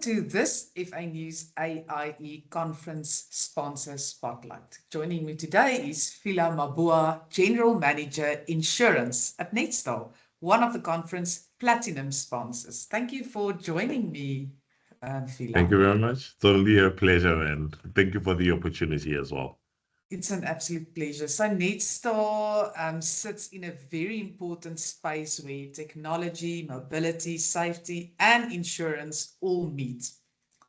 to this FA News AIE Conference Sponsor Spotlight. Joining me today is Philasande, General Manager Insurance at Netstar, one of the conference platinum sponsors. Thank you for joining me, Thank Phila. you very much. It's only a pleasure, and thank you for the opportunity as well. It's an absolute pleasure. So Netstar sits in a very important space where technology, mobility, safety, and insurance all meet.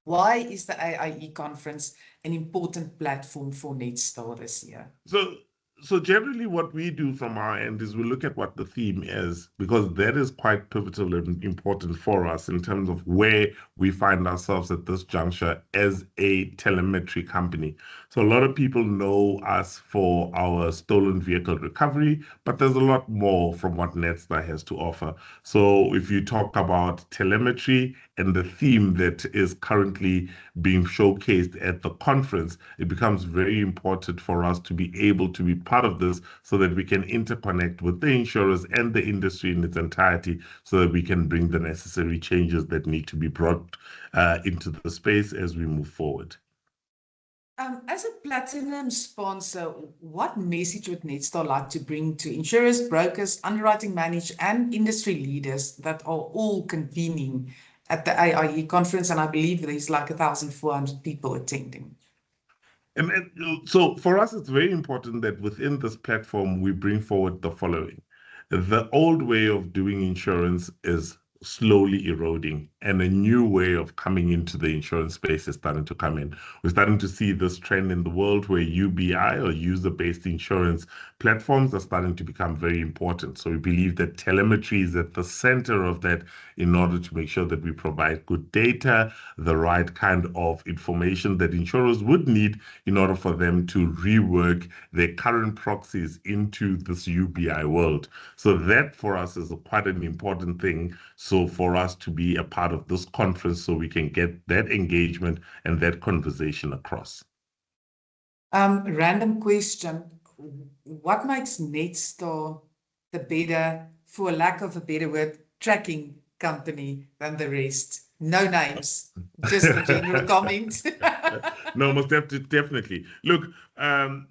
Why is the AIE conference an important platform for Netstar this year? So generally what we do from our end is we look at what the theme is, because that is quite pivotal and important for us in terms of where we find ourselves at this juncture as a telemetry company. So a lot of people know us for our stolen vehicle recovery, but there's a lot more from what Netstar has to offer. So if you talk about telemetry and the theme that is currently being showcased at the conference, it becomes very important for us to be able to be part of this so that we can interconnect with the insurers and the industry in its entirety so that we can bring the necessary changes that need to be brought into the space as we move forward. As a platinum sponsor, what message would Netstar like to bring to insurers, brokers, underwriting managers, and industry leaders that are all convening at the AIE conference? And I believe there's like 1,400 people attending. So for us, it's very important that within this platform, we bring forward the following. The old way of doing insurance is slowly eroding, and a new way of coming into the insurance space is starting to come in. We're starting to see this trend in the world where UBI, or user-based insurance platforms, are starting to become very important. So we believe that telemetry is at the center of that in order to make sure that we provide good data, the right kind of information that insurers would need in order for them to rework their current proxies into this UBI world. So that for us is quite an important thing. So for us to be a part of this conference so we can get that engagement and that conversation across. Random question. What makes Netstar the better, for lack of a better word, tracking company than the rest? No names, just a general comment. No, most definitely. Look,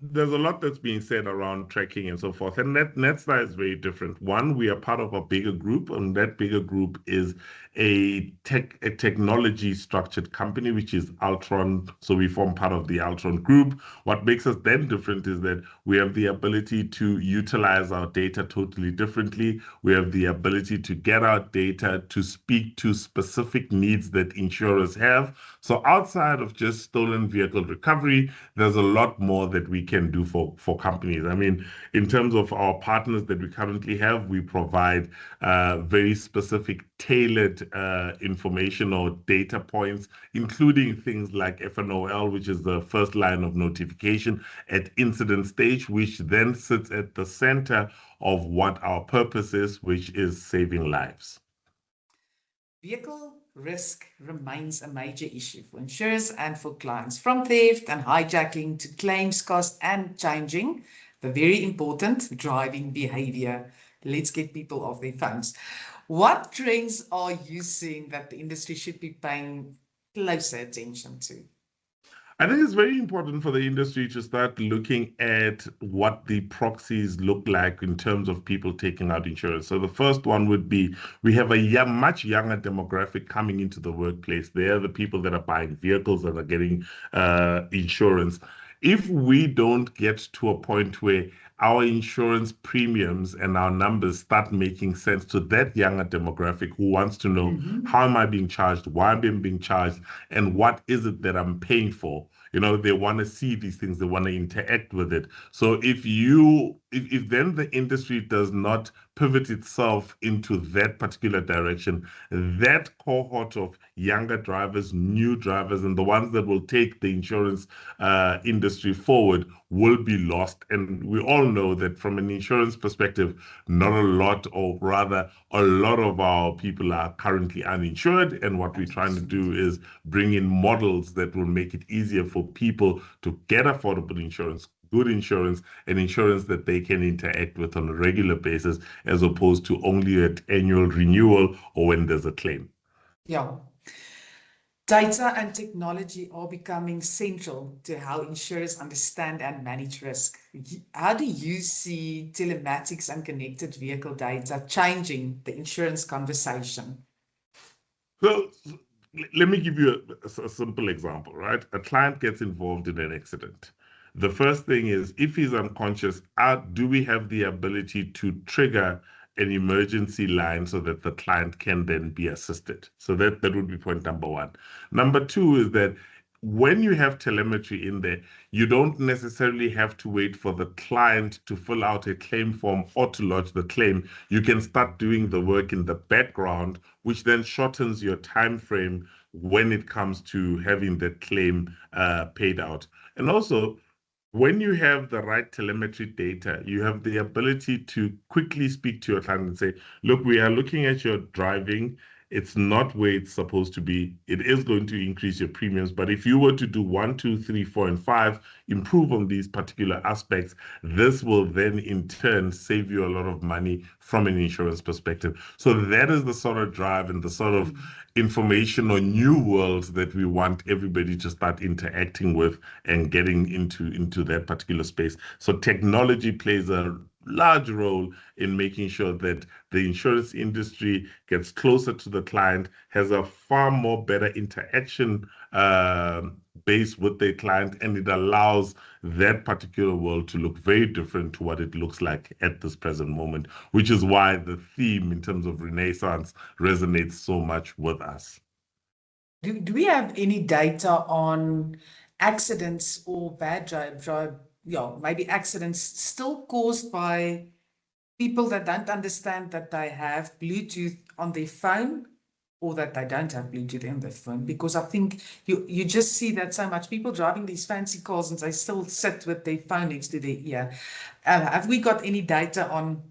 there's a lot that's being said around tracking and so forth, and Netstar is very different. One, we are part of a bigger group, and that bigger group is a technology structured company, which is Altron. So we form part of the Altron group. What makes us then different is that we have the ability to utilize our data totally differently. We have the ability to get our data to speak to specific needs that insurers have. So outside of just stolen vehicle recovery, there's a lot more that we can do for companies. I mean, in terms of our partners that we currently have, we provide very specific, tailored information or data points, including things like FNOL, which is the first line of notification at incident stage, which then sits at the center of what our purpose is, which is saving lives. Vehicle risk remains a major issue for insurers and for clients, from theft and hijacking to claims cost and changing the very important driving behavior. Let's get people off their phones. What trends are you seeing that the industry should be paying closer attention to? I think it's very important for the industry to start looking at what the proxies look like in terms of people taking out insurance. So the first one would be we have a much younger demographic coming into the workplace. They're the people that are buying vehicles and are getting insurance. If we don't get to a point where our insurance premiums and our numbers start making sense to that younger demographic who wants to know how am I being charged, why am I being charged, and what is it that I'm paying for. They want to see these things, they want to interact with it. So if then the industry does not pivot itself into that particular direction, that cohort of younger drivers, new drivers, and the ones that will take the insurance industry forward will be lost. And we all know that from an insurance perspective, not a lot, or rather a lot of our people are currently uninsured. And what we're trying to do is bring in models that will make it easier for people to get affordable insurance, good insurance, and insurance that they can interact with on a regular basis, as opposed to only at annual renewal or when there's a claim. Yeah. Data and technology are becoming central to how insurers understand and manage risk. How do you see telematics and connected vehicle data changing the insurance conversation? So let me give you a simple example, right? A client gets involved in an accident. The first thing is, if he's unconscious, do we have the ability to trigger an emergency line so that the client can then be assisted? So that would be point number one. Number two is that when you have telemetry in there, you don't necessarily have to wait for the client to fill out a claim form or to lodge the claim. You can start doing the work in the background, which then shortens your time frame when it comes to having that claim paid out. And also, when you have the right telemetry data, you have the ability to quickly speak to your client and say, look, we are looking at your driving. It's not where it's supposed to be. It is going to increase your premiums. But if you were to do one, two, three, four, and five, improve on these particular aspects, this will then in turn save you a lot of money from an insurance perspective. So that is the sort of drive and the sort of information or new worlds that we want everybody to start interacting with and getting into that particular space. So technology plays a large role in making sure that the insurance industry gets closer to the client, has a far more better interaction base with the client, and it allows that particular world to look very different to what it looks like at this present moment, which is why the theme in terms of Renaissance resonates so much with us. Do we have any data on accidents or bad maybe accidents still caused by people that don't understand that they have Bluetooth on their phone or that they don't have Bluetooth on their phone? Because I think you just see that so much people driving these fancy cars and they still sit with their phone next to their ear. Have we got any data on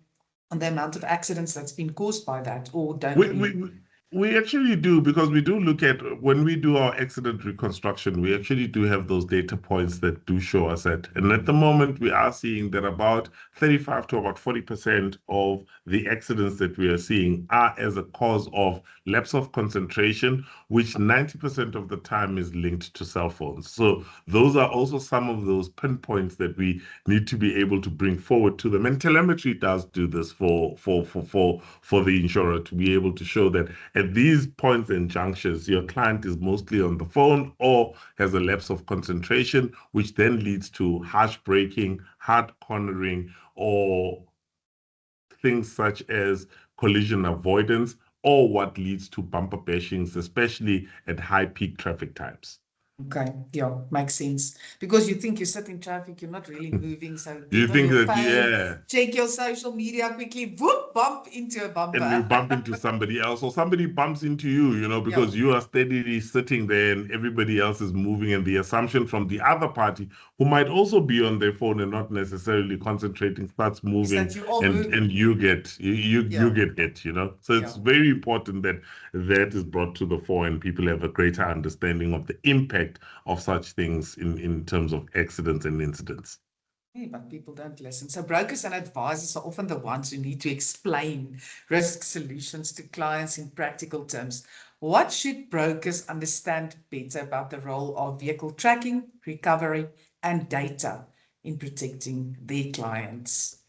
the amount of accidents that's been caused by that, or don't We, we? we, we actually do, because we do look at when we do our accident reconstruction, we actually do have those data points that do show us that. And at the moment, we are seeing that about 35 to about 40% of the accidents that we are seeing are as a cause of lapse of concentration, which 90% of the time is linked to cell phones. So those are also some of those pinpoints that we need to be able to bring forward to them. And telemetry does do this for the insurer to be able to show that at these points and junctures, your client is mostly on the phone or has a lapse of concentration, which then leads to harsh braking, hard cornering, or things such as collision avoidance, or what leads to bumper bashings, especially at high peak traffic times. Okay, yeah, makes sense. Because you think you sit in traffic, you're not really moving. So You get on think your that, phone, yeah, check your social media quickly, whoop, bump into a and you bumper. bump into somebody else, or somebody bumps into you, Yeah, because you are steadily sitting there and everybody else is moving. And the assumption from the other party, who might also be on their phone and not necessarily concentrating, starts is moving, that you all and moving. you Yeah, get hit. So yeah. it's very important that that is brought to the fore and people have a greater understanding of the impact of such things in terms of accidents and incidents. Hey, but people don't listen. So brokers and advisors are often the ones who need to explain risk solutions to clients in practical terms. What should brokers understand better about the role of vehicle tracking, recovery, and data in protecting their clients?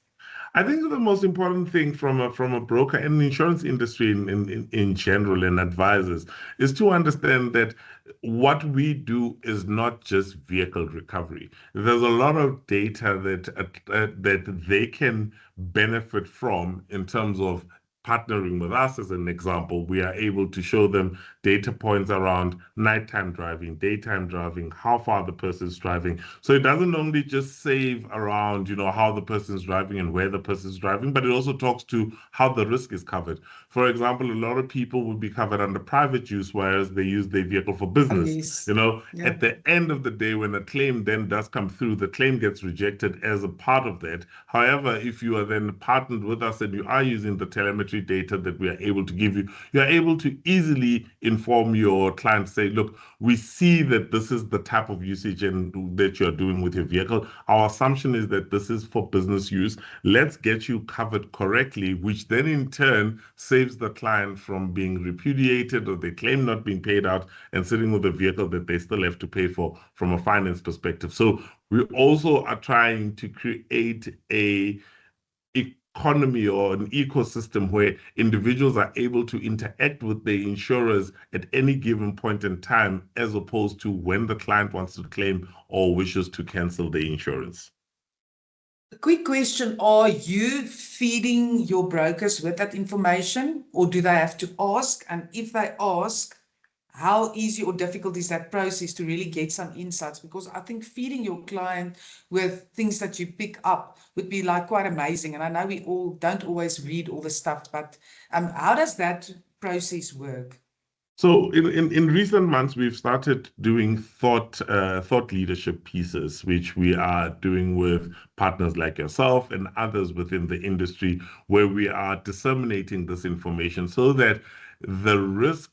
I think the most important thing from a broker and insurance industry in general and advisors is to understand that what we do is not just vehicle recovery. There's a lot of data that they can benefit from in terms of partnering with us. As an example, we are able to show them data points around nighttime driving, daytime driving, how far the person's driving. So it doesn't only just save around, how the person's driving and where the person's driving, but it also talks to how the risk is covered. For example, a lot of people would be covered under private use, whereas they use their vehicle for Oh, business. yes. Yeah. At the end of the day, when a claim then does come through, the claim gets rejected as a part of that. However, if you are then partnered with us and you are using the telemetry, telemetry data that we are able to give you, you're able to easily inform your client, say, look, we see that this is the type of usage that you're doing with your vehicle. Our assumption is that this is for business use. Let's get you covered correctly, which then in turn saves the client from being repudiated or they claim not being paid out and sitting with a vehicle that they still have to pay for from a finance perspective. So we also are trying to create a economy or an ecosystem where individuals are able to interact with the insurers at any given point in time, as opposed to when the client wants to claim or wishes to cancel the insurance. A quick question, are you feeding your brokers with that information, or do they have to ask? And if they ask, how easy or difficult is that process to really get some insights? Because I think feeding your client with things that you pick up would be like quite amazing. And I know we all don't always read all the stuff, but how does that process work? So in recent months, we've started doing thought leadership pieces, which we are doing with partners like yourself and others within the industry, where we are disseminating this information so that the risk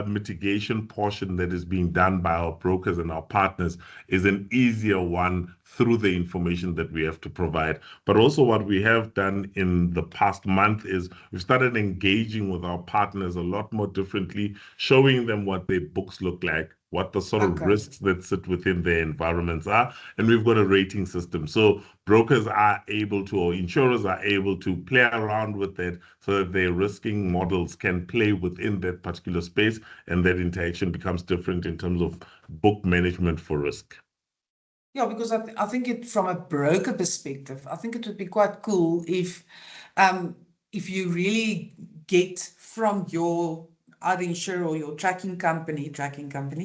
mitigation portion that is being done by our brokers and our partners is an easier one through the information that we have to provide. But also what we have done in the past month is we've started engaging with our partners a lot more differently, showing them what their books look like, what the sort of risks that sit within their environments are, and we've got a rating system. So brokers are able to, or insurers are able to play around with it so that their risking models can play within that particular space, and that interaction becomes different in terms of book management for risk. Yeah, because I think it from a broker perspective, I think it would be quite cool if you really get from your other insurer or your tracking company,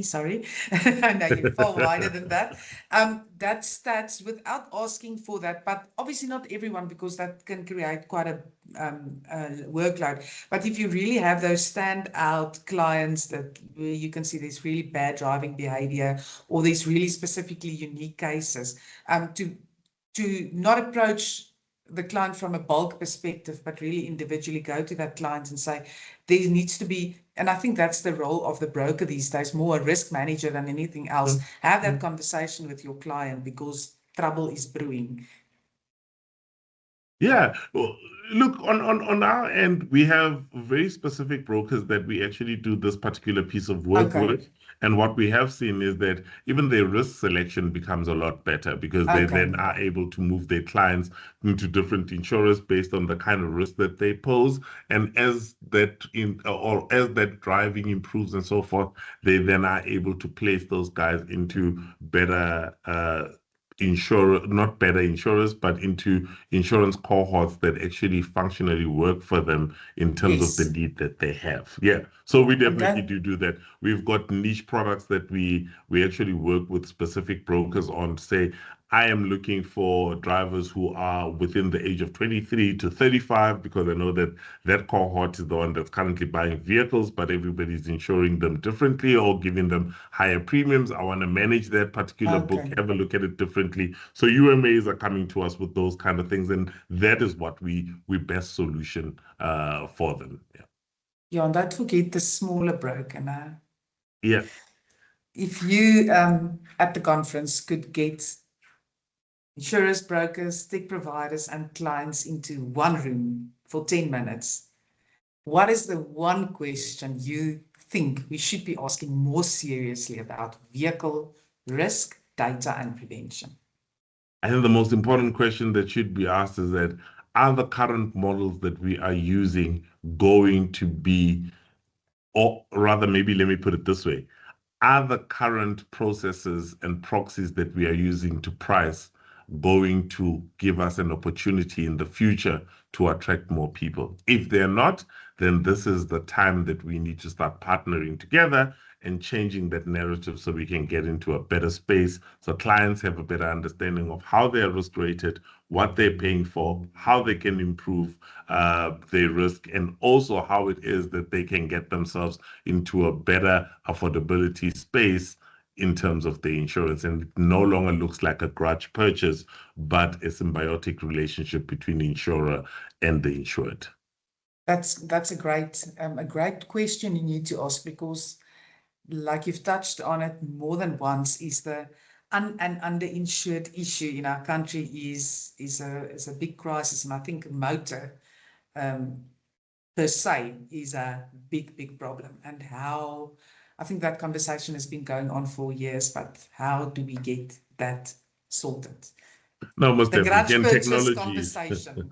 sorry, I know you fall wider than that. That stats without asking for that, but obviously not everyone, because that can create quite a workload. But if you really have those standout clients that where you can see there's really bad driving behavior or these really specifically unique cases, to not approach the client from a bulk perspective, but really individually go to that client and say, there needs to be, and I think that's the role of the broker these days, more a risk manager than anything else. Have that conversation with your client because trouble is brewing. Yeah. Well, look, on our end, we have very specific brokers that we actually do this particular piece of work with. And what we have seen is that even their risk selection becomes a lot better because they then are able to move their clients into different insurers based on the kind of risk that they pose. And as that driving improves and so forth, they then are able to place those guys into better not better insurers, but into insurance cohorts that actually functionally work for them in terms of the need that they have. Yeah. So we definitely do that. We've got niche products that we actually work with specific brokers on to say, I am looking for drivers who are within the age of 23 to 35, because I know that that cohort is the one that's currently buying vehicles, but everybody's insuring them differently or giving them higher premiums. I want to manage that particular book, have a look at it differently. So UMAs are coming to us with those kind of things, and that is what we best solution for them. Yeah. Yeah, and don't forget the smaller broker now. Yeah. If you at the conference could get insurers, brokers, tech providers, and clients into one room for 10 minutes, what is the one question you think we should be asking more seriously about vehicle risk, data, and prevention? I think the most important question that should be asked is that, are the current models that we are using going to be, or rather, maybe let me put it this way, are the current processes and proxies that we are using to price going to give us an opportunity in the future to attract more people? If they're not, then this is the time that we need to start partnering together and changing that narrative so we can get into a better space, so clients have a better understanding of how they're risk rated, what they're paying for, how they can improve their risk, and also how it is that they can get themselves into a better affordability space in terms of the insurance. And it no longer looks like a grudge purchase, but a symbiotic relationship between the insurer and the insured. That's a great question you need to ask, because like you've touched on it more than once, is the an underinsured issue in our country is a big crisis, and I think motor per se is a big problem. And how I think that conversation has been going on for years, but how do we get that sorted? No, most The definitely. grudge And purchase technology, conversation.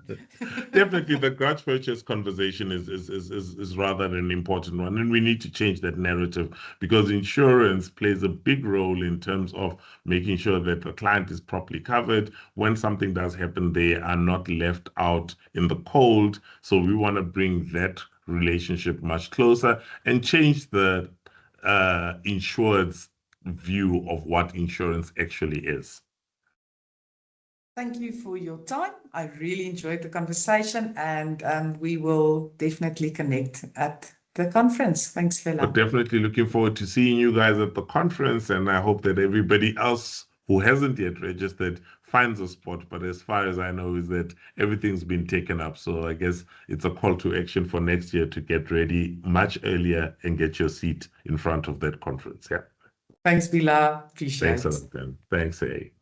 definitely the grudge purchase conversation is rather an important one. And we need to change that narrative, because insurance plays a big role in terms of making sure that the client is properly covered. When something does happen, they are not left out in the cold. So we want to bring that relationship much closer and change the insured's view of what insurance actually is. Thank you for your time. I really enjoyed the conversation, and we will definitely connect at the conference. Thanks, But Phila. definitely looking forward to seeing you guys at the conference, and I hope that everybody else who hasn't yet registered finds a spot. But as far as I know, is that everything's been taken up. So I guess it's a call to action for next year to get ready much earlier and get your seat in front of that conference. Yeah. Thanks, Phila. Thanks a Appreciate. lot, Ben. Thanks, A.